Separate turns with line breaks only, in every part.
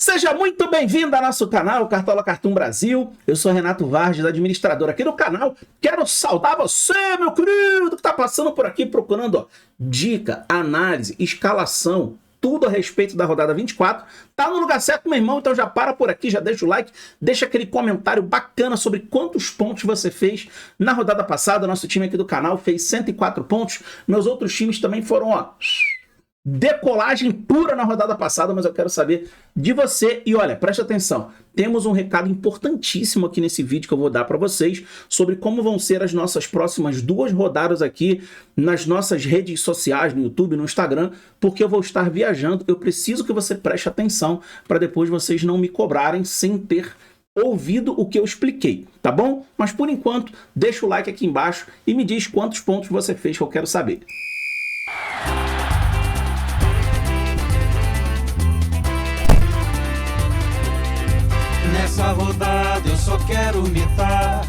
Seja muito bem-vindo ao nosso canal Cartola Cartoon Brasil. Eu sou Renato Vargas, administrador aqui do canal. Quero saudar você, meu querido, que tá passando por aqui procurando dica, análise, escalação, tudo a respeito da rodada 24. Tá no lugar certo, meu irmão, então já para por aqui, já deixa o like, deixa aquele comentário bacana sobre quantos pontos você fez na rodada passada. Nosso time aqui do canal fez 104 pontos. Meus outros times também foram, decolagem pura na rodada passada, mas eu quero saber de você. E olha, preste atenção, temos um recado importantíssimo aqui nesse vídeo que eu vou dar para vocês sobre como vão ser as nossas próximas 2 rodadas aqui nas nossas redes sociais, no YouTube, no Instagram, porque eu vou estar viajando. Eu preciso que você preste atenção para depois vocês não me cobrarem sem ter ouvido o que eu expliquei, tá bom? Mas por enquanto, deixa o like aqui embaixo e me diz quantos pontos você fez, que eu quero saber.
Nessa rodada eu só quero mitar.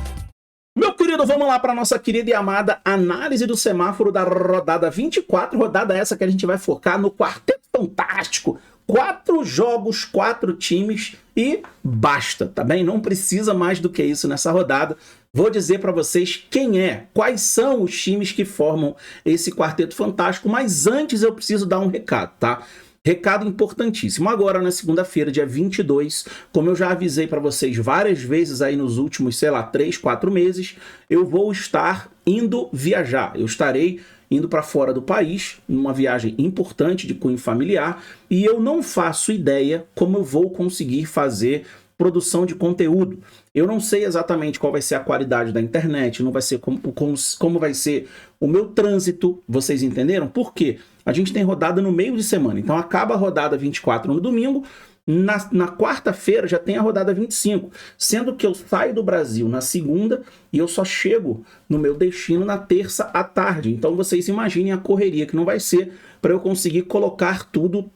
Meu querido, vamos lá para nossa querida e amada análise do semáforo da rodada 24. Rodada essa que a gente vai focar no Quarteto Fantástico. 4 jogos, 4 times e basta, tá bem? Não precisa mais do que isso nessa rodada. Vou dizer para vocês quais são os times que formam esse Quarteto Fantástico, mas antes eu preciso dar um recado, tá? Recado importantíssimo. Agora, na segunda-feira, dia 22, como eu já avisei para vocês várias vezes aí nos últimos, 3, 4 meses, eu vou estar indo viajar. Eu estarei indo para fora do país, numa viagem importante de cunho familiar, e eu não faço ideia como eu vou conseguir fazer produção de conteúdo. Eu não sei exatamente qual vai ser a qualidade da internet, não vai ser como vai ser o meu trânsito, vocês entenderam? Por quê? A gente tem rodada no meio de semana, então acaba a rodada 24 no domingo, na quarta-feira já tem a rodada 25, sendo que eu saio do Brasil na segunda e eu só chego no meu destino na terça à tarde. Então vocês imaginem a correria que não vai ser para eu conseguir colocar tudo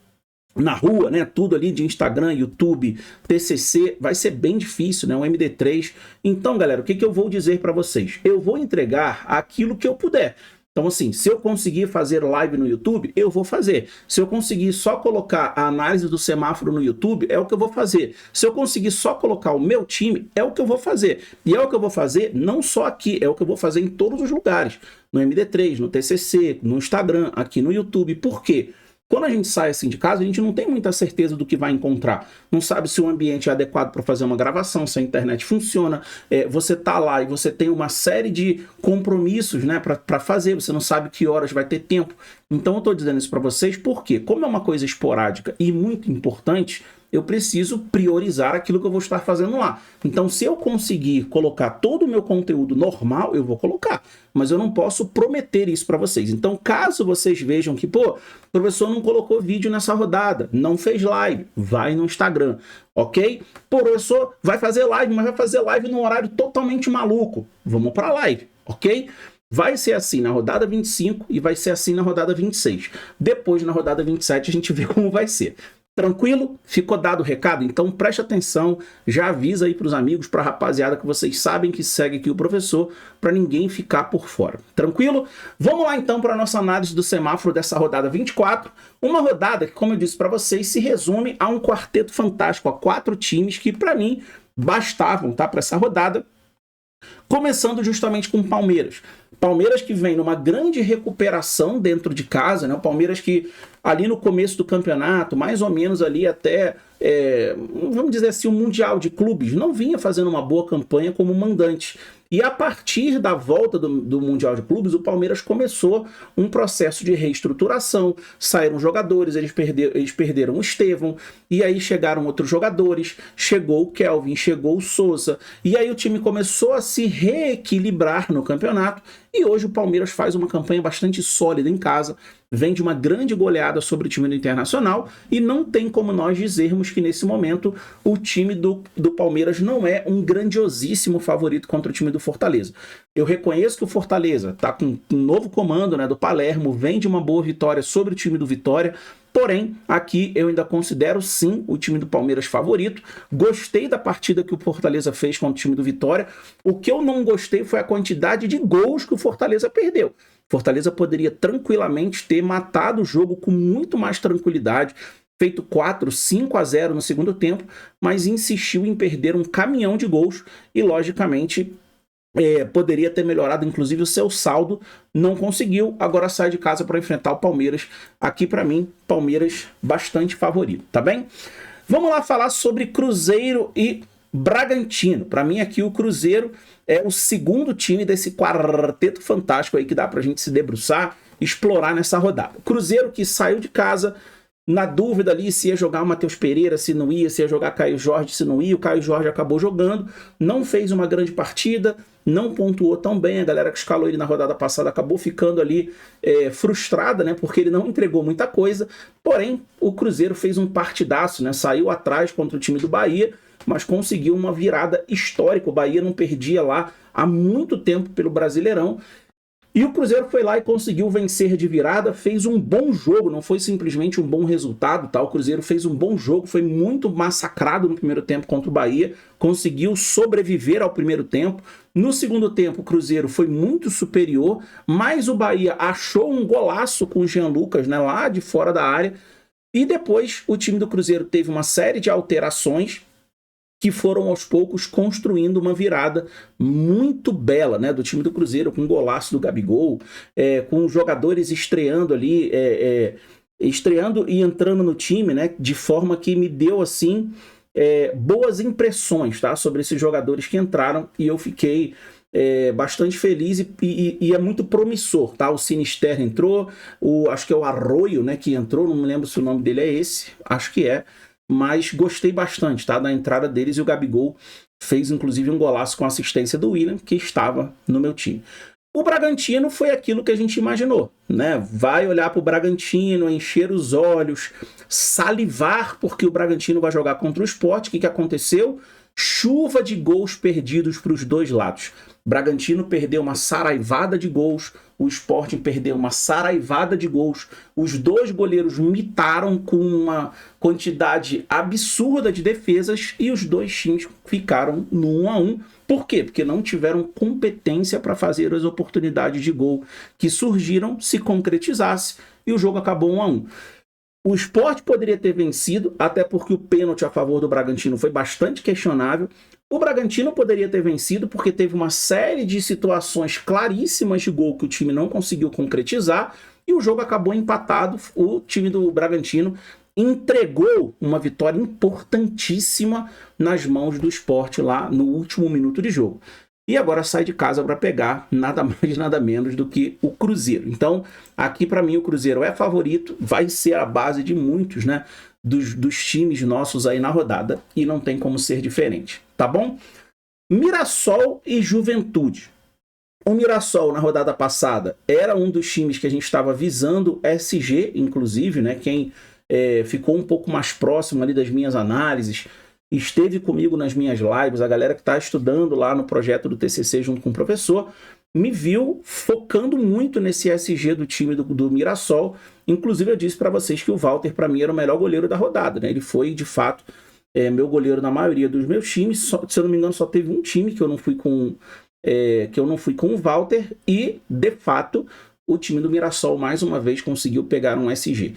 na rua, né? Tudo ali de Instagram, YouTube, TCC, vai ser bem difícil, né? Um MD3. Então, galera, o que eu vou dizer para vocês? Eu vou entregar aquilo que eu puder. Então, assim, se eu conseguir fazer live no YouTube, eu vou fazer. Se eu conseguir só colocar a análise do semáforo no YouTube, é o que eu vou fazer. Se eu conseguir só colocar o meu time, é o que eu vou fazer. E é o que eu vou fazer não só aqui, é o que eu vou fazer em todos os lugares. No MD3, no TCC, no Instagram, aqui no YouTube. Por quê? Quando a gente sai assim de casa, a gente não tem muita certeza do que vai encontrar. Não sabe se o ambiente é adequado para fazer uma gravação, se a internet funciona. Você tá lá e você tem uma série de compromissos, né, para fazer. Você não sabe que horas vai ter tempo. Então eu estou dizendo isso para vocês porque, como é uma coisa esporádica e muito importante, eu preciso priorizar aquilo que eu vou estar fazendo lá. Então, se eu conseguir colocar todo o meu conteúdo normal, eu vou colocar. Mas eu não posso prometer isso para vocês. Então, caso vocês vejam que, o professor não colocou vídeo nessa rodada, não fez live, vai no Instagram, ok? O professor vai fazer live, mas vai fazer live num horário totalmente maluco. Vamos para a live, ok? Vai ser assim na rodada 25 e vai ser assim na rodada 26. Depois, na rodada 27, a gente vê como vai ser. Tranquilo? Ficou dado o recado? Então preste atenção, já avisa aí para os amigos, para a rapaziada que vocês sabem que segue aqui o professor, para ninguém ficar por fora. Tranquilo? Vamos lá então para a nossa análise do semáforo dessa rodada 24. Uma rodada que, como eu disse para vocês, se resume a um quarteto fantástico, a 4 times que para mim bastavam, tá, para essa rodada. Começando justamente com o Palmeiras. Palmeiras que vem numa grande recuperação dentro de casa, né? O Palmeiras que ali no começo do campeonato, mais ou menos ali até, vamos dizer assim, o Mundial de Clubes, não vinha fazendo uma boa campanha como mandante. E a partir da volta do Mundial de Clubes, o Palmeiras começou um processo de reestruturação. Saíram jogadores, eles perderam o Estevão, e aí chegaram outros jogadores, chegou o Kelvin, chegou o Souza, e aí o time começou a se reequilibrar no campeonato, e hoje o Palmeiras faz uma campanha bastante sólida em casa, vem de uma grande goleada sobre o time do Internacional, e não tem como nós dizermos que nesse momento o time do Palmeiras não é um grandiosíssimo favorito contra o time do Fortaleza. Eu reconheço que o Fortaleza está com um novo comando, né, do Palermo, vem de uma boa vitória sobre o time do Vitória, porém, aqui eu ainda considero sim o time do Palmeiras favorito. Gostei da partida que o Fortaleza fez contra o time do Vitória. O que eu não gostei foi a quantidade de gols que o Fortaleza perdeu. Fortaleza poderia tranquilamente ter matado o jogo com muito mais tranquilidade, feito 5-0 no segundo tempo, mas insistiu em perder um caminhão de gols e, logicamente, poderia ter melhorado, inclusive, o seu saldo, não conseguiu, agora sai de casa para enfrentar o Palmeiras. Aqui, para mim, Palmeiras bastante favorito, tá bem? Vamos lá falar sobre Cruzeiro e Bragantino. Para mim, aqui o Cruzeiro é o segundo time desse quarteto fantástico aí que dá para a gente se debruçar, explorar nessa rodada. Cruzeiro que saiu de casa na dúvida ali se ia jogar o Matheus Pereira, se não ia, se ia jogar Caio Jorge, se não ia. O Caio Jorge acabou jogando, não fez uma grande partida, não pontuou tão bem. A galera que escalou ele na rodada passada acabou ficando ali frustrada, né? Porque ele não entregou muita coisa. Porém, o Cruzeiro fez um partidaço, né? Saiu atrás contra o time do Bahia, mas conseguiu uma virada histórica. O Bahia não perdia lá há muito tempo pelo Brasileirão. E o Cruzeiro foi lá e conseguiu vencer de virada, fez um bom jogo, não foi simplesmente um bom resultado, tá? O Cruzeiro fez um bom jogo, foi muito massacrado no primeiro tempo contra o Bahia, conseguiu sobreviver ao primeiro tempo. No segundo tempo, o Cruzeiro foi muito superior, mas o Bahia achou um golaço com o Jean Lucas, né, lá de fora da área. E depois o time do Cruzeiro teve uma série de alterações que foram aos poucos construindo uma virada muito bela, né, do time do Cruzeiro, com um golaço do Gabigol, com jogadores estreando ali, estreando e entrando no time, né, de forma que me deu, assim, boas impressões, tá, sobre esses jogadores que entraram, e eu fiquei bastante feliz e é muito promissor, tá? O Sinister entrou, acho que é o Arroio, né, que entrou, não me lembro se o nome dele é esse, acho que é, mas gostei bastante, tá, da entrada deles, e o Gabigol fez inclusive um golaço com assistência do William, que estava no meu time. O Bragantino foi aquilo que a gente imaginou, né? Vai olhar para o Bragantino, encher os olhos, salivar, porque o Bragantino vai jogar contra o Sport. O que aconteceu? Chuva de gols perdidos para os dois lados. Bragantino perdeu uma saraivada de gols, o Sporting perdeu uma saraivada de gols. Os dois goleiros mitaram com uma quantidade absurda de defesas e os dois times ficaram no 1-1. Por quê? Porque não tiveram competência para fazer as oportunidades de gol que surgiram se concretizasse, e o jogo acabou 1-1. O Sport poderia ter vencido, até porque o pênalti a favor do Bragantino foi bastante questionável. O Bragantino poderia ter vencido porque teve uma série de situações claríssimas de gol que o time não conseguiu concretizar, e o jogo acabou empatado. O time do Bragantino entregou uma vitória importantíssima nas mãos do Sport lá no último minuto de jogo. E agora sai de casa para pegar nada mais, nada menos do que o Cruzeiro. Então, aqui para mim o Cruzeiro é favorito, vai ser a base de muitos, né, dos times nossos aí na rodada, e não tem como ser diferente, tá bom? Mirassol e Juventude. O Mirassol, na rodada passada, era um dos times que a gente estava visando, SG, inclusive, né, quem ficou um pouco mais próximo ali das minhas análises, esteve comigo nas minhas lives, a galera que está estudando lá no projeto do TCC junto com o professor, me viu focando muito nesse SG do time do Mirassol. Inclusive eu disse para vocês que o Walter para mim era o melhor goleiro da rodada, né? Ele foi de fato meu goleiro na maioria dos meus times. Se eu não me engano, só teve um time que eu não fui com o Walter, e de fato o time do Mirassol mais uma vez conseguiu pegar um SG.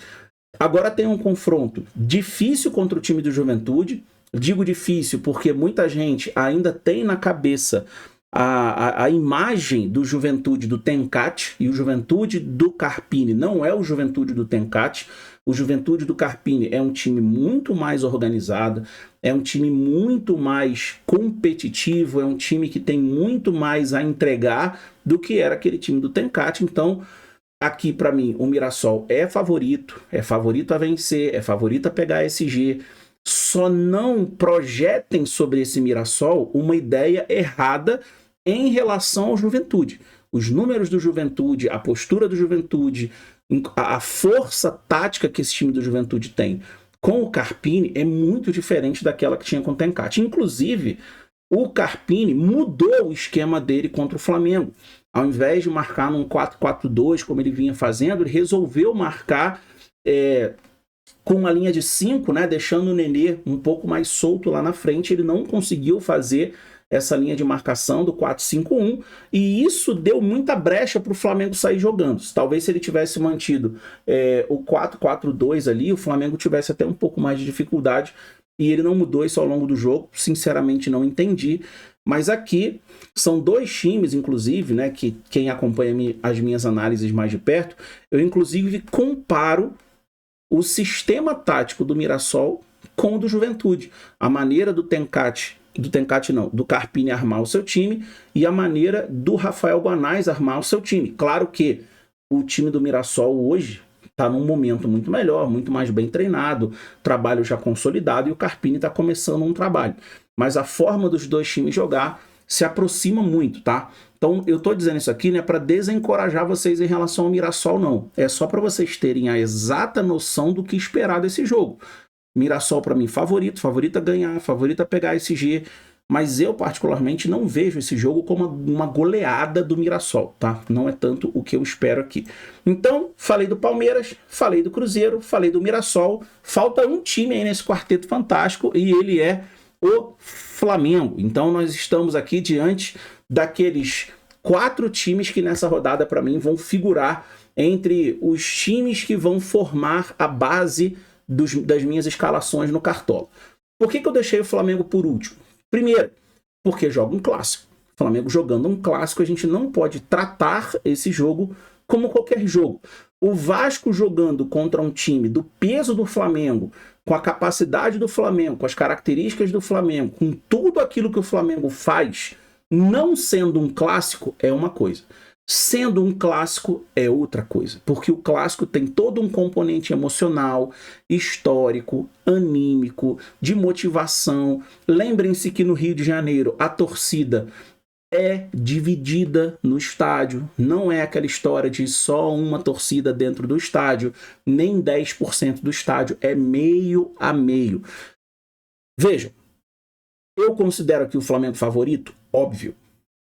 Agora tem um confronto difícil contra o time do Juventude. Digo difícil porque muita gente ainda tem na cabeça a imagem do Juventude do Tencate, e o Juventude do Carpini não é o Juventude do Tencate. O Juventude do Carpini é um time muito mais organizado, é um time muito mais competitivo, é um time que tem muito mais a entregar do que era aquele time do Tencate. Então, aqui para mim, o Mirassol é favorito a vencer, é favorito a pegar SG. Só não projetem sobre esse Mirassol uma ideia errada em relação ao Juventude. Os números do Juventude, a postura do Juventude, a força tática que esse time do Juventude tem com o Carpini é muito diferente daquela que tinha com o Tencate. Inclusive, o Carpini mudou o esquema dele contra o Flamengo. Ao invés de marcar num 4-4-2, como ele vinha fazendo, ele resolveu marcar com uma linha de 5, né, deixando o Nenê um pouco mais solto lá na frente. Ele não conseguiu fazer essa linha de marcação do 4-5-1, e isso deu muita brecha para o Flamengo sair jogando. Talvez se ele tivesse mantido o 4-4-2 ali, o Flamengo tivesse até um pouco mais de dificuldade, e ele não mudou isso ao longo do jogo, sinceramente não entendi. Mas aqui são dois times, inclusive, né, que quem acompanha as minhas análises mais de perto, eu inclusive comparo o sistema tático do Mirassol com o do Juventude. A maneira do Carpini armar o seu time e a maneira do Rafael Guanais armar o seu time. Claro que o time do Mirassol hoje está num momento muito melhor, muito mais bem treinado, trabalho já consolidado, e o Carpini está começando um trabalho. Mas a forma dos dois times jogar se aproxima muito, tá? Então eu tô dizendo isso aqui, né, para desencorajar vocês em relação ao Mirassol, não. É só para vocês terem a exata noção do que esperar desse jogo. Mirassol para mim favorito a ganhar, favorito a pegar esse G, mas eu particularmente não vejo esse jogo como uma goleada do Mirassol, tá? Não é tanto o que eu espero aqui. Então, falei do Palmeiras, falei do Cruzeiro, falei do Mirassol, falta um time aí nesse quarteto fantástico e ele é o Flamengo. Então nós estamos aqui diante daqueles 4 times que nessa rodada para mim vão figurar entre os times que vão formar a base das minhas escalações no Cartola. Por que eu deixei o Flamengo por último? Primeiro, porque joga um clássico. O Flamengo jogando um clássico, a gente não pode tratar esse jogo como qualquer jogo. O Vasco jogando contra um time do peso do Flamengo, com a capacidade do Flamengo, com as características do Flamengo, com tudo aquilo que o Flamengo faz, não sendo um clássico, é uma coisa. Sendo um clássico, é outra coisa. Porque o clássico tem todo um componente emocional, histórico, anímico, de motivação. Lembrem-se que no Rio de Janeiro, a torcida é dividida no estádio, não é aquela história de só uma torcida dentro do estádio, nem 10% do estádio, é meio a meio. Vejam, eu considero aqui o Flamengo favorito, óbvio.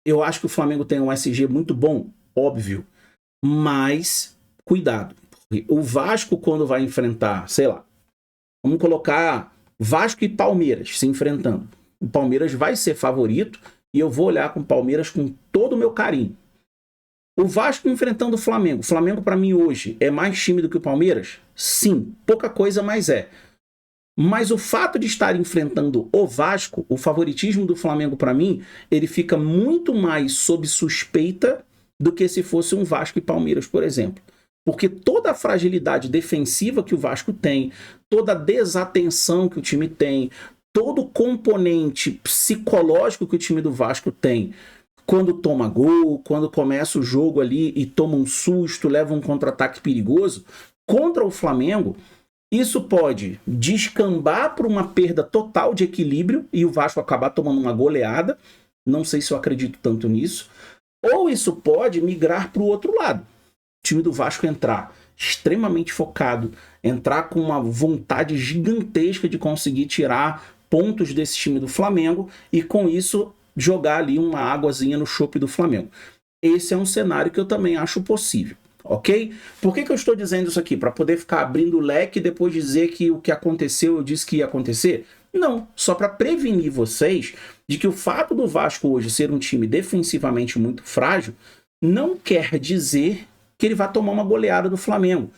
Eu acho que o Flamengo tem um SG muito bom, óbvio, mas cuidado, porque o Vasco quando vai enfrentar, sei lá, vamos colocar Vasco e Palmeiras se enfrentando, o Palmeiras vai ser favorito, e eu vou olhar com o Palmeiras com todo o meu carinho. O Vasco enfrentando o Flamengo. O Flamengo, para mim, hoje, é mais time do que o Palmeiras? Sim, pouca coisa, mas é. Mas o fato de estar enfrentando o Vasco, o favoritismo do Flamengo, para mim, ele fica muito mais sob suspeita do que se fosse um Vasco e Palmeiras, por exemplo. Porque toda a fragilidade defensiva que o Vasco tem, toda a desatenção que o time tem, todo o componente psicológico que o time do Vasco tem quando toma gol, quando começa o jogo ali e toma um susto, leva um contra-ataque perigoso, contra o Flamengo, isso pode descambar para uma perda total de equilíbrio e o Vasco acabar tomando uma goleada, não sei se eu acredito tanto nisso, ou isso pode migrar para o outro lado, o time do Vasco entrar extremamente focado, entrar com uma vontade gigantesca de conseguir tirar pontos desse time do Flamengo e com isso jogar ali uma águazinha no chope do Flamengo. Esse é um cenário que eu também acho possível, ok? Por que eu estou dizendo isso aqui? Para poder ficar abrindo o leque e depois dizer que o que aconteceu eu disse que ia acontecer? Não, só para prevenir vocês de que o fato do Vasco hoje ser um time defensivamente muito frágil não quer dizer que ele vai tomar uma goleada do Flamengo,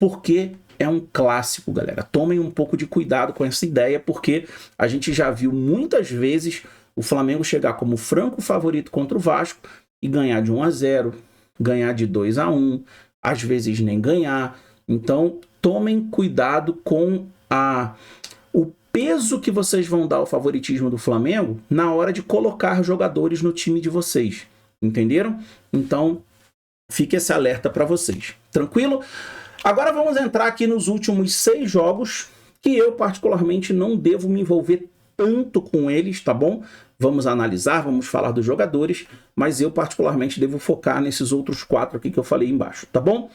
porque é um clássico, galera. Tomem um pouco de cuidado com essa ideia, porque a gente já viu muitas vezes o Flamengo chegar como franco favorito contra o Vasco e ganhar de 1-0, ganhar de 2-1, às vezes nem ganhar. Então, tomem cuidado com o peso que vocês vão dar ao favoritismo do Flamengo na hora de colocar jogadores no time de vocês. Entenderam? Então, fique esse alerta para vocês. Tranquilo? Agora vamos entrar aqui nos últimos 6 jogos, que eu particularmente não devo me envolver tanto com eles, tá bom? Vamos analisar, vamos falar dos jogadores, mas eu particularmente devo focar nesses outros 4 aqui que eu falei embaixo, tá bom?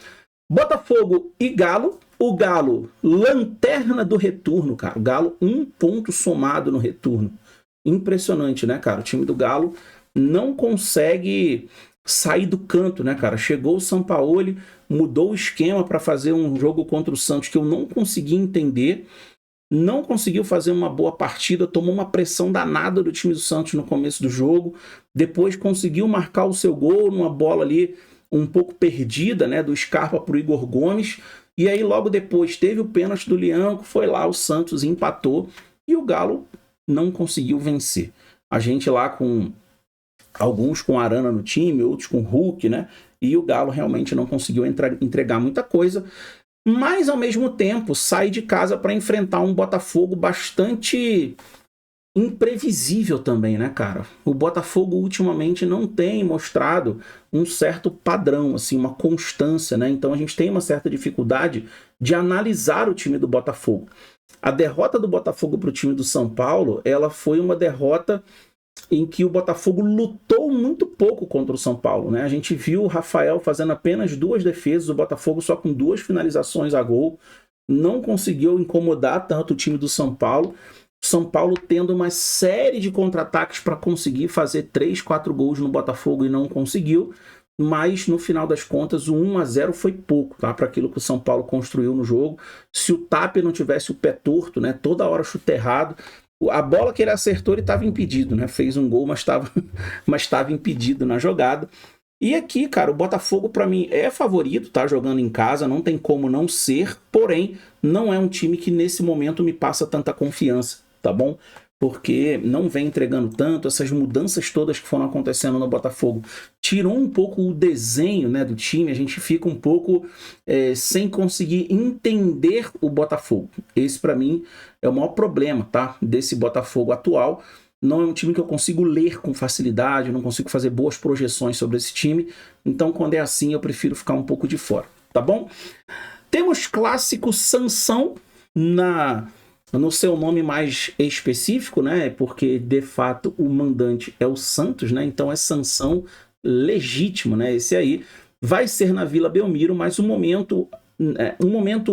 Botafogo e Galo. O Galo, lanterna do retorno, cara. O Galo, 1 ponto somado no retorno. Impressionante, né, cara? O time do Galo não consegue sair do canto, né, cara? Chegou o Sampaoli, mudou o esquema para fazer um jogo contra o Santos que eu não consegui entender. não conseguiu fazer uma boa partida, tomou uma pressão danada do time do Santos no começo do jogo, depois conseguiu marcar o seu gol numa bola ali um pouco perdida, né, do Scarpa para o Igor Gomes, e aí logo depois teve o pênalti do Lianco, foi lá, o Santos empatou e o Galo não conseguiu vencer. A gente lá com alguns com Arana no time, outros com Hulk, né, e o Galo realmente não conseguiu entregar muita coisa, mas ao mesmo tempo sai de casa para enfrentar um Botafogo bastante imprevisível também, né, cara? O Botafogo ultimamente não tem mostrado um certo padrão, assim, uma constância, né? Então a gente tem uma certa dificuldade de analisar o time do Botafogo. A derrota do Botafogo para o time do São Paulo, ela foi uma derrota em que o Botafogo lutou muito pouco contra o São Paulo, né? A gente viu o Rafael fazendo apenas 2 defesas, o Botafogo só com 2 finalizações a gol, não conseguiu incomodar tanto o time do São Paulo. São Paulo tendo uma série de contra-ataques para conseguir fazer 3, 4 gols no Botafogo e não conseguiu, mas no final das contas o 1-0 foi pouco, tá? Para aquilo que o São Paulo construiu no jogo. Se o Tapia não tivesse o pé torto, né? Toda hora chute errado, a bola que ele acertou ele estava impedido, né? Fez um gol, mas estava impedido na jogada. E aqui, cara, o Botafogo para mim é favorito, tá jogando em casa, não tem como não ser, porém não é um time que nesse momento me passa tanta confiança, tá bom? Porque não vem entregando tanto, essas mudanças todas que foram acontecendo no Botafogo tirou um pouco o desenho, né, do time, a gente fica um pouco sem conseguir entender o Botafogo. Esse para mim é o maior problema, tá, desse Botafogo atual. Não é um time que eu consigo ler com facilidade, não consigo fazer boas projeções sobre esse time, então quando é assim eu prefiro ficar um pouco de fora, tá bom? Temos clássico Sansão no seu nome mais específico, né? Porque de fato o mandante é o Santos, né? Então é Sansão legítimo, né? Esse aí vai ser na Vila Belmiro, mas o momento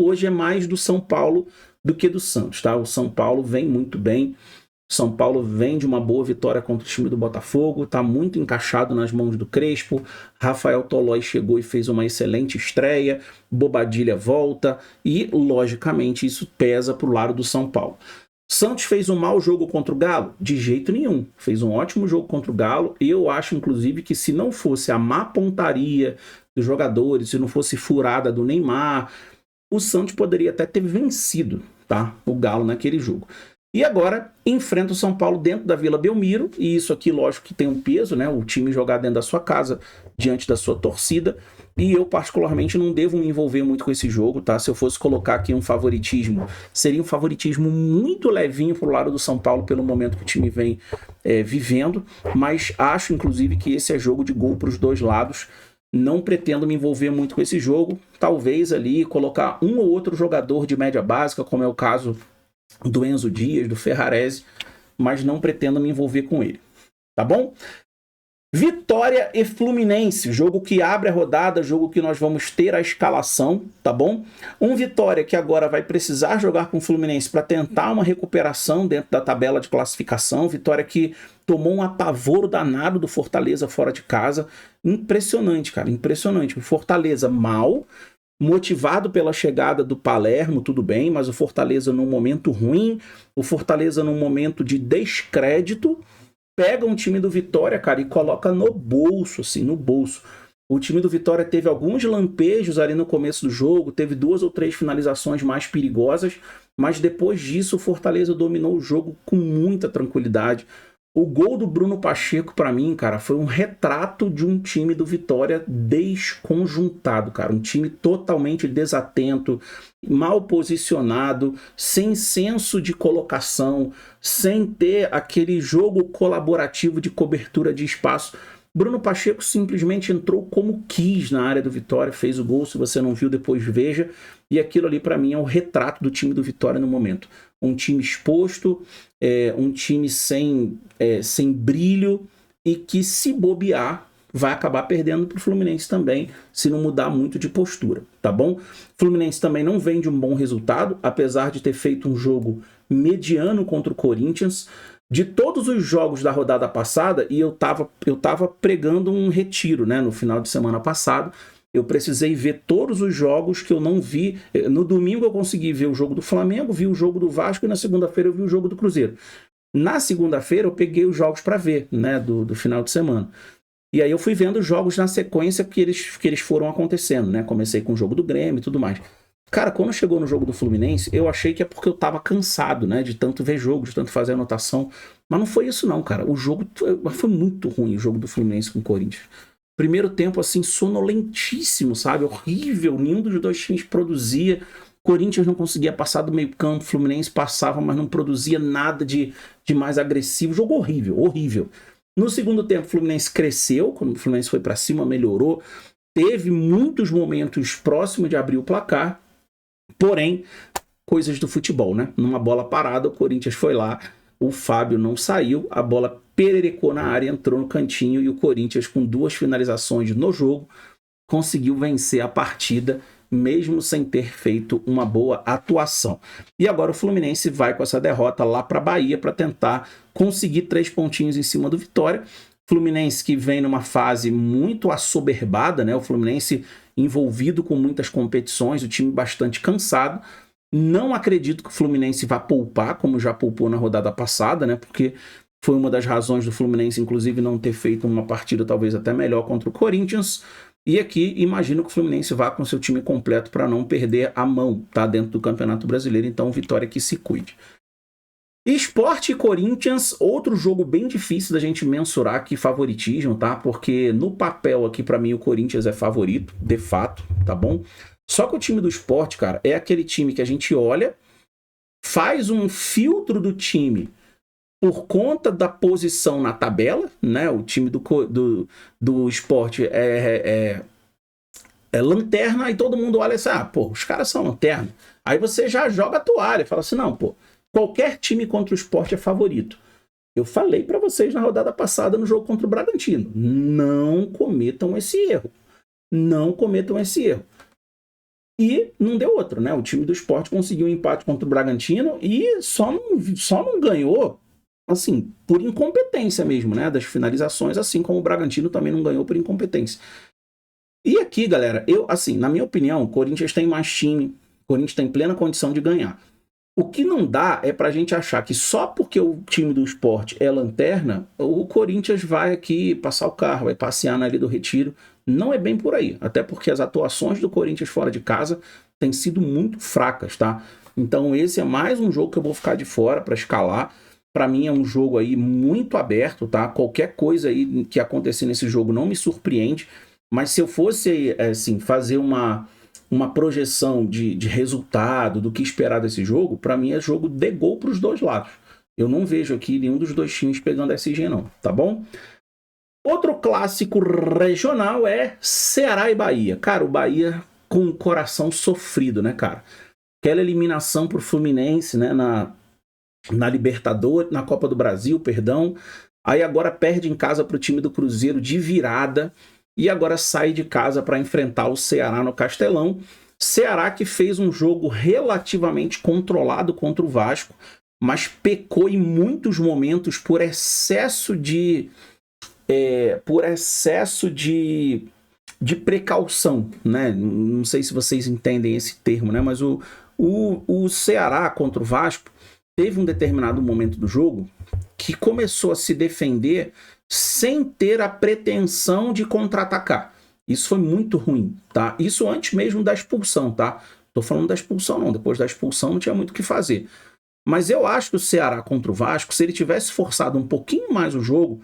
hoje é mais do São Paulo do que do Santos, tá? O São Paulo vem muito bem. São Paulo vem de uma boa vitória contra o time do Botafogo, está muito encaixado nas mãos do Crespo. Rafael Tolói chegou e fez uma excelente estreia, Bobadilha volta e, logicamente, isso pesa para o lado do São Paulo. Santos fez um mau jogo contra o Galo? De jeito nenhum. Fez um ótimo jogo contra o Galo. Eu acho, inclusive, que se não fosse a má pontaria dos jogadores, se não fosse furada do Neymar, o Santos poderia até ter vencido, tá, o Galo naquele jogo. E agora enfrenta o São Paulo dentro da Vila Belmiro, e isso aqui, lógico que tem um peso, né? O time jogar dentro da sua casa, diante da sua torcida, e eu particularmente não devo me envolver muito com esse jogo, tá? Se eu fosse colocar aqui um favoritismo, seria um favoritismo muito levinho pro lado do São Paulo, pelo momento que o time vem vivendo, mas acho, inclusive, que esse é jogo de gol para os dois lados. Não pretendo me envolver muito com esse jogo, talvez ali colocar um ou outro jogador de média básica, como é o caso do Enzo Dias, do Ferrarese, mas não pretendo me envolver com ele, tá bom? Vitória e Fluminense, jogo que abre a rodada, jogo que nós vamos ter a escalação, tá bom? Um Vitória que agora vai precisar jogar com o Fluminense para tentar uma recuperação dentro da tabela de classificação. Vitória que tomou um apavoro danado do Fortaleza fora de casa. Impressionante, cara, impressionante. O Fortaleza mal, motivado pela chegada do Palermo, tudo bem, mas o Fortaleza num momento ruim, o Fortaleza num momento de descrédito, pega um time do Vitória, cara, e coloca no bolso, assim, no bolso. O time do Vitória teve alguns lampejos ali no começo do jogo, teve 2 ou 3 finalizações mais perigosas, mas depois disso o Fortaleza dominou o jogo com muita tranquilidade. O gol do Bruno Pacheco, para mim, cara, foi um retrato de um time do Vitória desconjuntado, cara. Um time totalmente desatento, mal posicionado, sem senso de colocação, sem ter aquele jogo colaborativo de cobertura de espaço. Bruno Pacheco simplesmente entrou como quis na área do Vitória, fez o gol, se você não viu, depois veja. E aquilo ali, para mim, é o retrato do time do Vitória no momento. Um time exposto, um time sem brilho e que, se bobear, vai acabar perdendo para o Fluminense também, se não mudar muito de postura, tá bom? Fluminense também não vem de um bom resultado, apesar de ter feito um jogo mediano contra o Corinthians. De todos os jogos da rodada passada, e eu tava pregando um retiro, né, no final de semana passado, eu precisei ver todos os jogos que eu não vi. No domingo eu consegui ver o jogo do Flamengo, vi o jogo do Vasco e na segunda-feira eu vi o jogo do Cruzeiro. Na segunda-feira eu peguei os jogos para ver, né, do final de semana. E aí eu fui vendo os jogos na sequência que eles foram acontecendo, né? Comecei com o jogo do Grêmio e tudo mais. Cara, quando chegou no jogo do Fluminense, eu achei que é porque eu tava cansado, né? De tanto ver jogo, de tanto fazer anotação. Mas não foi isso não, cara. O jogo foi muito ruim, o jogo do Fluminense com o Corinthians. Primeiro tempo, assim, sonolentíssimo, sabe? Horrível. Nenhum dos dois times produzia. Corinthians não conseguia passar do meio campo. Fluminense passava, mas não produzia nada de mais agressivo. Jogo horrível, horrível. No segundo tempo, o Fluminense cresceu. Quando o Fluminense foi pra cima, melhorou. Teve muitos momentos próximos de abrir o placar. Porém, coisas do futebol, né? Numa bola parada, o Corinthians foi lá, o Fábio não saiu, a bola pererecou na área, entrou no cantinho e o Corinthians, com 2 finalizações no jogo, conseguiu vencer a partida, mesmo sem ter feito uma boa atuação. E agora o Fluminense vai com essa derrota lá para Bahia para tentar conseguir 3 pontinhos em cima do Vitória. Fluminense que vem numa fase muito assoberbada, né? O Fluminense envolvido com muitas competições, o time bastante cansado. Não acredito que o Fluminense vá poupar, como já poupou na rodada passada, né? Porque foi uma das razões do Fluminense, inclusive, não ter feito uma partida talvez até melhor contra o Corinthians. E aqui, imagino que o Fluminense vá com seu time completo para não perder a mão, tá? Dentro do Campeonato Brasileiro, então Vitória que se cuide. Sport e Corinthians, outro jogo bem difícil da gente mensurar aqui favoritismo, tá? Porque no papel aqui, pra mim, o Corinthians é favorito, de fato, tá bom? Só que o time do Sport, cara, é aquele time que a gente olha, faz um filtro do time por conta da posição na tabela, né? O time do Sport é lanterna, e todo mundo olha assim, pô, os caras são lanterna. Aí você já joga a toalha e fala assim, não, pô, qualquer time contra o Sport é favorito. Eu falei para vocês na rodada passada no jogo contra o Bragantino. Não cometam esse erro. Não cometam esse erro. E não deu outro, né? O time do Sport conseguiu um empate contra o Bragantino e só não ganhou, assim, por incompetência mesmo, né? Das finalizações, assim como o Bragantino também não ganhou por incompetência. E aqui, galera, na minha opinião, o Corinthians tem mais time, o Corinthians tem plena condição de ganhar. O que não dá é pra gente achar que só porque o time do Sport é lanterna, o Corinthians vai aqui passar o carro, vai passear na Ilha do Retiro. Não é bem por aí, até porque as atuações do Corinthians fora de casa têm sido muito fracas, tá? Então esse é mais um jogo que eu vou ficar de fora para escalar. Para mim é um jogo aí muito aberto, tá? Qualquer coisa aí que acontecer nesse jogo não me surpreende, mas se eu fosse, assim, fazer uma projeção de resultado, do que esperar desse jogo, para mim é jogo de gol para os dois lados. Eu não vejo aqui nenhum dos dois times pegando SG não, tá bom? Outro clássico regional é Ceará e Bahia. Cara, o Bahia com o coração sofrido, né, cara? Aquela eliminação pro Fluminense, né, na Libertadores, na Copa do Brasil, perdão. Aí agora perde em casa pro time do Cruzeiro de virada. E agora sai de casa para enfrentar o Ceará no Castelão. Ceará que fez um jogo relativamente controlado contra o Vasco, mas pecou em muitos momentos por excesso de precaução, né? Não sei se vocês entendem esse termo, né? Mas o Ceará contra o Vasco teve um determinado momento do jogo que começou a se defender sem ter a pretensão de contra-atacar. Isso foi muito ruim, tá? Isso antes mesmo da expulsão, tá? Tô falando da expulsão não, depois da expulsão não tinha muito o que fazer. Mas eu acho que o Ceará contra o Vasco, se ele tivesse forçado um pouquinho mais o jogo,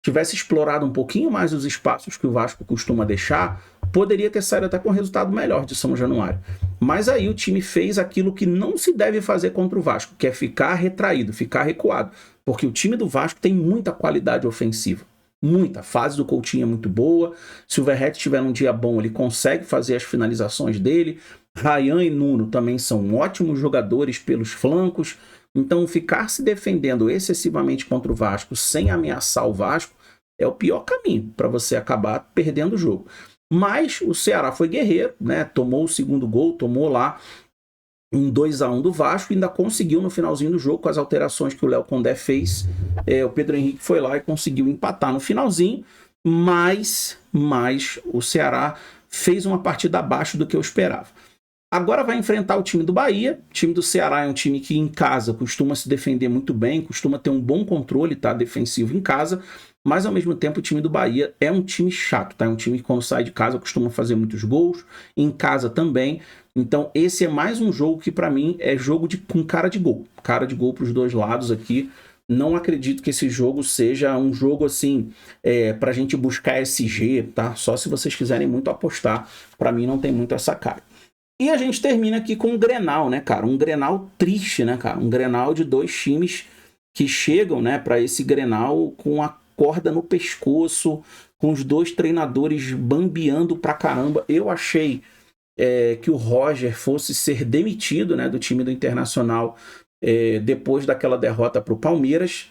tivesse explorado um pouquinho mais os espaços que o Vasco costuma deixar, poderia ter saído até com um resultado melhor de São Januário. Mas aí o time fez aquilo que não se deve fazer contra o Vasco, que é ficar retraído, ficar recuado. Porque o time do Vasco tem muita qualidade ofensiva. Muita. A fase do Coutinho é muito boa. Se o Verratti tiver um dia bom, ele consegue fazer as finalizações dele. Ryan e Nuno também são ótimos jogadores pelos flancos. Então, ficar se defendendo excessivamente contra o Vasco sem ameaçar o Vasco é o pior caminho para você acabar perdendo o jogo. Mas o Ceará foi guerreiro, né? Tomou o segundo gol, tomou lá um 2-1 do Vasco e ainda conseguiu no finalzinho do jogo, com as alterações que o Léo Condé fez. O Pedro Henrique foi lá e conseguiu empatar no finalzinho, mas o Ceará fez uma partida abaixo do que eu esperava. Agora vai enfrentar o time do Bahia. O time do Ceará é um time que em casa costuma se defender muito bem, costuma ter um bom controle, tá, defensivo em casa, mas ao mesmo tempo o time do Bahia é um time chato, tá? É um time que quando sai de casa costuma fazer muitos gols, em casa também. Então esse é mais um jogo que para mim é jogo com cara de gol para os dois lados aqui. Não acredito que esse jogo seja um jogo assim para a gente buscar SG, tá? Só se vocês quiserem muito apostar. Para mim não tem muito essa cara. E a gente termina aqui com um Grenal, né, cara? Um Grenal triste, né, cara? Um Grenal de dois times que chegam, né, para esse Grenal com a corda no pescoço, com os dois treinadores bambeando pra caramba. Eu achei que o Roger fosse ser demitido, né, do time do Internacional depois daquela derrota para o Palmeiras.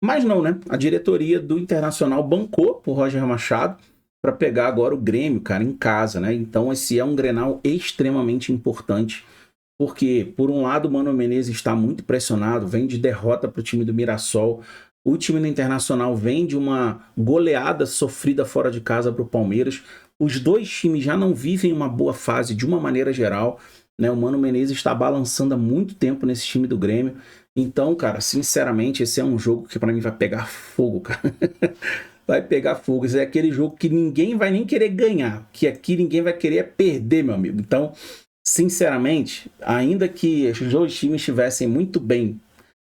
Mas não, né? A diretoria do Internacional bancou o Roger Machado para pegar agora o Grêmio, cara, em casa, né? Então esse é um Grenal extremamente importante, porque por um lado o Mano Menezes está muito pressionado, vem de derrota para o time do Mirassol, o time do Internacional vem de uma goleada sofrida fora de casa para o Palmeiras, os dois times já não vivem uma boa fase de uma maneira geral, né? O Mano Menezes está balançando há muito tempo nesse time do Grêmio, então, cara, sinceramente, esse é um jogo que para mim vai pegar fogo, cara. Vai pegar fogo. Esse é aquele jogo que ninguém vai nem querer ganhar, que aqui ninguém vai querer perder, meu amigo. Então, sinceramente, ainda que os dois times estivessem muito bem,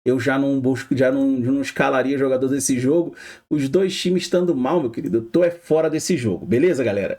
eu já não escalaria jogador desse jogo. Os dois times estando mal, meu querido, eu tô fora desse jogo. Beleza, galera?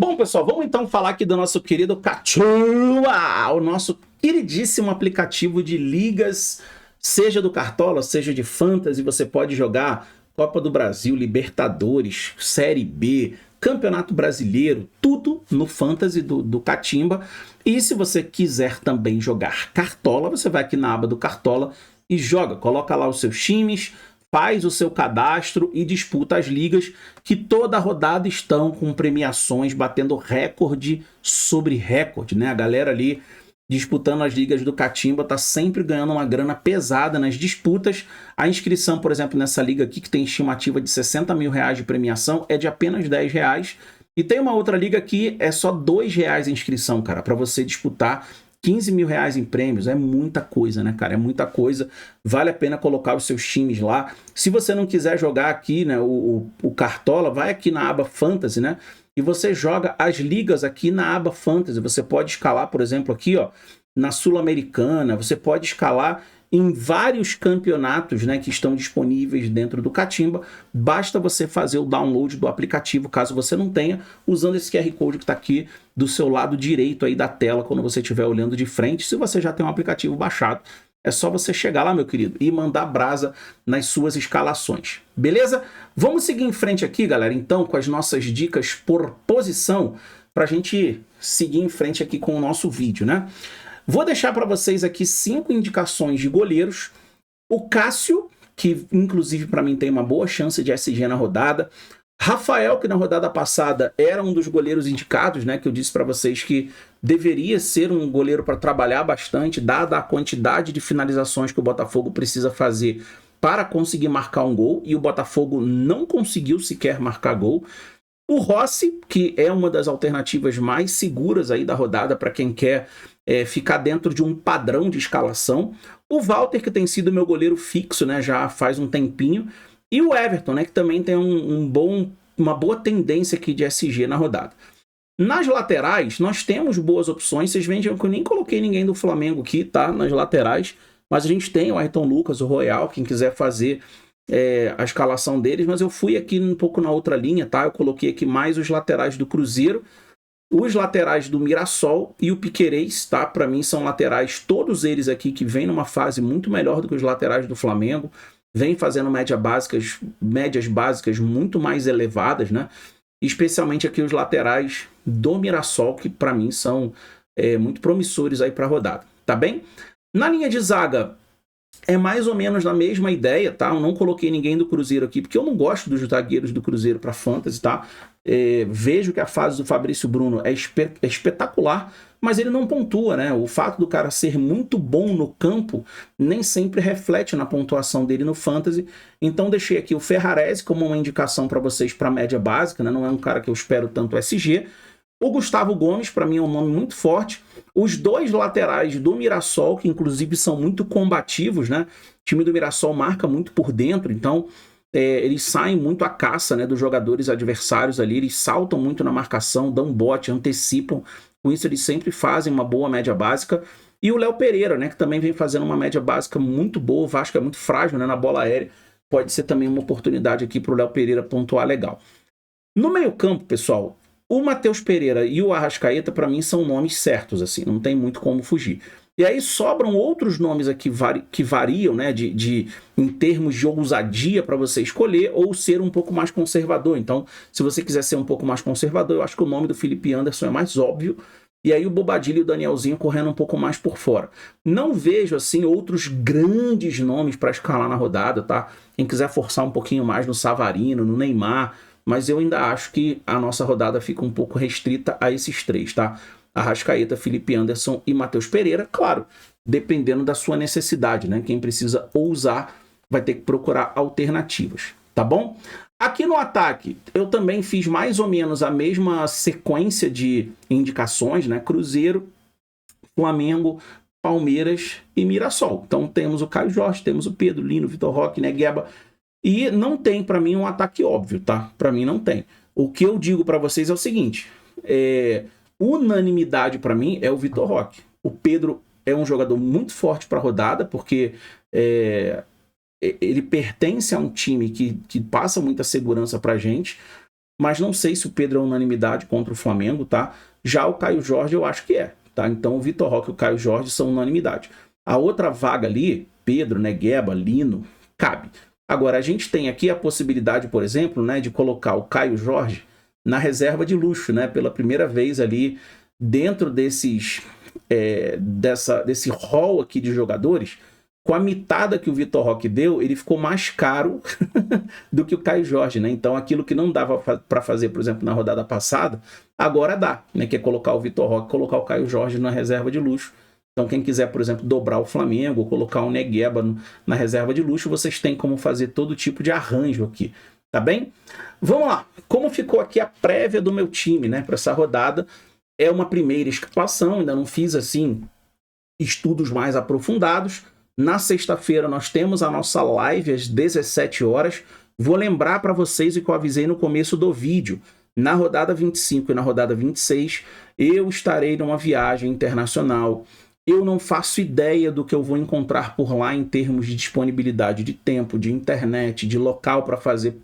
Bom, pessoal, vamos então falar aqui do nosso querido Cachua, o nosso queridíssimo aplicativo de ligas, seja do Cartola, seja de Fantasy, você pode jogar Copa do Brasil, Libertadores, Série B, Campeonato Brasileiro, tudo no Fantasy do Catimba. E se você quiser também jogar Cartola, você vai aqui na aba do Cartola e joga, coloca lá os seus times, faz o seu cadastro e disputa as ligas que toda rodada estão com premiações batendo recorde sobre recorde, né? A galera ali disputando as ligas do Catimba, tá sempre ganhando uma grana pesada nas disputas. A inscrição, por exemplo, nessa liga aqui, que tem estimativa de 60 mil reais de premiação, é de apenas 10 reais. E tem uma outra liga que é só 2 reais a inscrição, cara, para você disputar 15 mil reais em prêmios. É muita coisa, né, cara? É muita coisa. Vale a pena colocar os seus times lá. Se você não quiser jogar aqui, né, o Cartola, vai aqui na aba Fantasy, né? E você joga as ligas aqui na aba Fantasy. Você pode escalar, por exemplo, aqui, ó, na Sul-Americana. Você pode escalar em vários campeonatos, né, que estão disponíveis dentro do Catimba. Basta você fazer o download do aplicativo, caso você não tenha, usando esse QR Code que está aqui do seu lado direito aí da tela, quando você estiver olhando de frente. Se você já tem um aplicativo baixado, é só você chegar lá, meu querido, e mandar brasa nas suas escalações. Beleza? Vamos seguir em frente aqui, galera, então, com as nossas dicas por posição, para a gente seguir em frente aqui com o nosso vídeo, né? Vou deixar para vocês aqui 5 indicações de goleiros. O Cássio, que inclusive para mim tem uma boa chance de SG na rodada. Rafael, que na rodada passada era um dos goleiros indicados, né? Que eu disse para vocês que deveria ser um goleiro para trabalhar bastante, dada a quantidade de finalizações que o Botafogo precisa fazer para conseguir marcar um gol. E o Botafogo não conseguiu sequer marcar gol. O Rossi, que é uma das alternativas mais seguras aí da rodada para quem quer ficar dentro de um padrão de escalação. O Walter, que tem sido meu goleiro fixo, né, já faz um tempinho. E o Everton, né, que também tem uma boa tendência aqui de SG na rodada. Nas laterais, nós temos boas opções. Vocês veem que eu nem coloquei ninguém do Flamengo aqui, tá? Nas laterais. Mas a gente tem o Ayrton Lucas, o Royal, quem quiser fazer a escalação deles. Mas eu fui aqui um pouco na outra linha, tá? Eu coloquei aqui mais os laterais do Cruzeiro, os laterais do Mirassol e o Piquerez, tá? Para mim são laterais, todos eles aqui que vêm numa fase muito melhor do que os laterais do Flamengo. Vem fazendo médias básicas muito mais elevadas, né? Especialmente aqui os laterais do Mirassol, que para mim são muito promissores aí para a rodada, tá bem? Na linha de zaga, é mais ou menos na mesma ideia, tá? Eu não coloquei ninguém do Cruzeiro aqui, porque eu não gosto dos zagueiros do Cruzeiro para Fantasy, tá? Vejo que a fase do Fabrício Bruno é espetacular, mas ele não pontua, né? O fato do cara ser muito bom no campo nem sempre reflete na pontuação dele no Fantasy. Então deixei aqui o Ferrarese como uma indicação para vocês para média básica, né? Não é um cara que eu espero tanto SG. O Gustavo Gomes, para mim, é um nome muito forte. Os dois laterais do Mirassol, que inclusive são muito combativos, né? O time do Mirassol marca muito por dentro, então eles saem muito à caça, né, dos jogadores adversários ali, eles saltam muito na marcação, dão bote, antecipam. Com isso, eles sempre fazem uma boa média básica. E o Léo Pereira, né, que também vem fazendo uma média básica muito boa. O Vasco é muito frágil, né, na bola aérea. Pode ser também uma oportunidade aqui para o Léo Pereira pontuar legal. No meio-campo, pessoal, o Matheus Pereira e o Arrascaeta, para mim, são nomes certos, assim, não tem muito como fugir. E aí sobram outros nomes aqui que variam, né, em termos de ousadia para você escolher ou ser um pouco mais conservador. Então, se você quiser ser um pouco mais conservador, eu acho que o nome do Felipe Anderson é mais óbvio. E aí o Bobadilha e o Danielzinho correndo um pouco mais por fora. Não vejo, assim, outros grandes nomes para escalar na rodada, tá? Quem quiser forçar um pouquinho mais no Savarino, no Neymar, mas eu ainda acho que a nossa rodada fica um pouco restrita a esses três, tá? Arrascaeta, Felipe Anderson e Matheus Pereira, claro, dependendo da sua necessidade, né? Quem precisa ousar vai ter que procurar alternativas, tá bom? Aqui no ataque, eu também fiz mais ou menos a mesma sequência de indicações, né? Cruzeiro, Flamengo, Palmeiras e Mirassol. Então temos o Caio Jorge, temos o Pedro, Lino, Vitor Roque, Negueba. E não tem para mim um ataque óbvio, tá? Para mim não tem. O que eu digo para vocês é o seguinte, unanimidade para mim é o Vitor Roque. O Pedro é um jogador muito forte para a rodada, porque ele pertence a um time que passa muita segurança pra gente, mas não sei se o Pedro é unanimidade contra o Flamengo, tá? Já o Caio Jorge eu acho que é, tá? Então o Vitor Roque e o Caio Jorge são unanimidade. A outra vaga ali, Pedro, Negueba, Lino, cabe. Agora, a gente tem aqui a possibilidade, por exemplo, né, de colocar o Caio Jorge na reserva de luxo, né? Pela primeira vez ali dentro desse hall aqui de jogadores. Com a mitada que o Vitor Roque deu, ele ficou mais caro do que o Caio Jorge, né? Então, aquilo que não dava para fazer, por exemplo, na rodada passada, agora dá, né? Que é colocar o Vitor Roque, colocar o Caio Jorge na reserva de luxo. Então, quem quiser, por exemplo, dobrar o Flamengo, colocar o Negueba na reserva de luxo, vocês têm como fazer todo tipo de arranjo aqui, tá bem? Vamos lá. Como ficou aqui a prévia do meu time, né? Para essa rodada, é uma primeira escalação, ainda não fiz, assim, estudos mais aprofundados. Na sexta-feira nós temos a nossa live às 17 horas. Vou lembrar para vocês o que eu avisei no começo do vídeo. Na rodada 25 e na rodada 26, eu estarei numa viagem internacional. Eu não faço ideia do que eu vou encontrar por lá em termos de disponibilidade de tempo, de internet, de local para fazer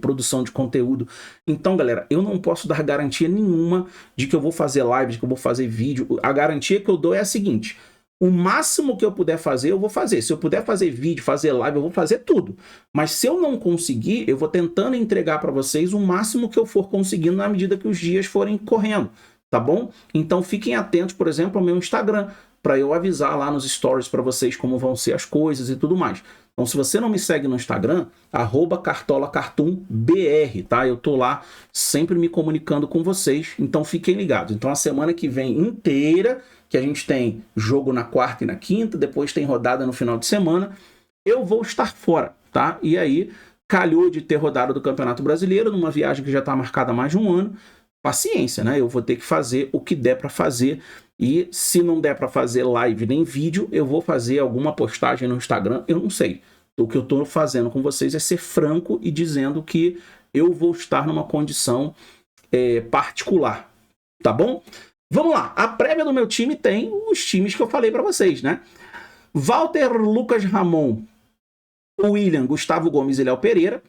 produção de conteúdo. Então, galera, eu não posso dar garantia nenhuma de que eu vou fazer live, de que eu vou fazer vídeo. A garantia que eu dou é a seguinte: o máximo que eu puder fazer, eu vou fazer. Se eu puder fazer vídeo, fazer live, eu vou fazer tudo. Mas se eu não conseguir, eu vou tentando entregar para vocês o máximo que eu for conseguindo na medida que os dias forem correndo, tá bom? Então fiquem atentos, por exemplo, ao meu Instagram, para eu avisar lá nos stories para vocês como vão ser as coisas e tudo mais. Então, se você não me segue no Instagram, @cartolacartoombr, tá? Eu tô lá sempre me comunicando com vocês, então fiquem ligados. Então, a semana que vem inteira, que a gente tem jogo na quarta e na quinta, depois tem rodada no final de semana, eu vou estar fora, tá? E aí, calhou de ter rodada do Campeonato Brasileiro, numa viagem que já está marcada há mais de um ano. Paciência, né? Eu vou ter que fazer o que der para fazer. E se não der para fazer live nem vídeo, eu vou fazer alguma postagem no Instagram, eu não sei. O que eu estou fazendo com vocês é ser franco e dizendo que eu vou estar numa condição particular, tá bom? Vamos lá, a prévia do meu time tem os times que eu falei para vocês, né? Walter, Lucas Ramon, William, Gustavo Gomes e Léo Pereira,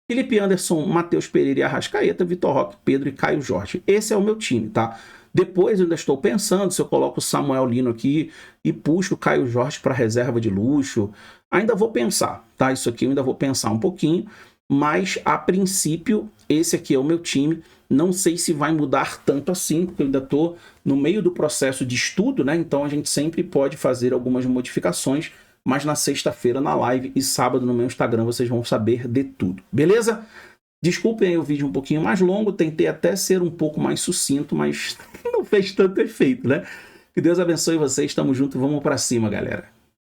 Felipe Anderson, Matheus Pereira e Arrascaeta, Vitor Roque, Pedro e Caio Jorge. Esse é o meu time, tá? Depois eu ainda estou pensando se eu coloco o Samuel Lino aqui e puxo o Caio Jorge para reserva de luxo. Ainda vou pensar, tá? Isso aqui eu ainda vou pensar um pouquinho, mas a princípio esse aqui é o meu time. Não sei se vai mudar tanto assim, porque eu ainda estou no meio do processo de estudo, né? Então a gente sempre pode fazer algumas modificações, mas na sexta-feira na live e sábado no meu Instagram vocês vão saber de tudo, beleza? Desculpem aí o vídeo um pouquinho mais longo, tentei até ser um pouco mais sucinto, mas não fez tanto efeito, né? Que Deus abençoe vocês, tamo junto, vamos pra cima, galera.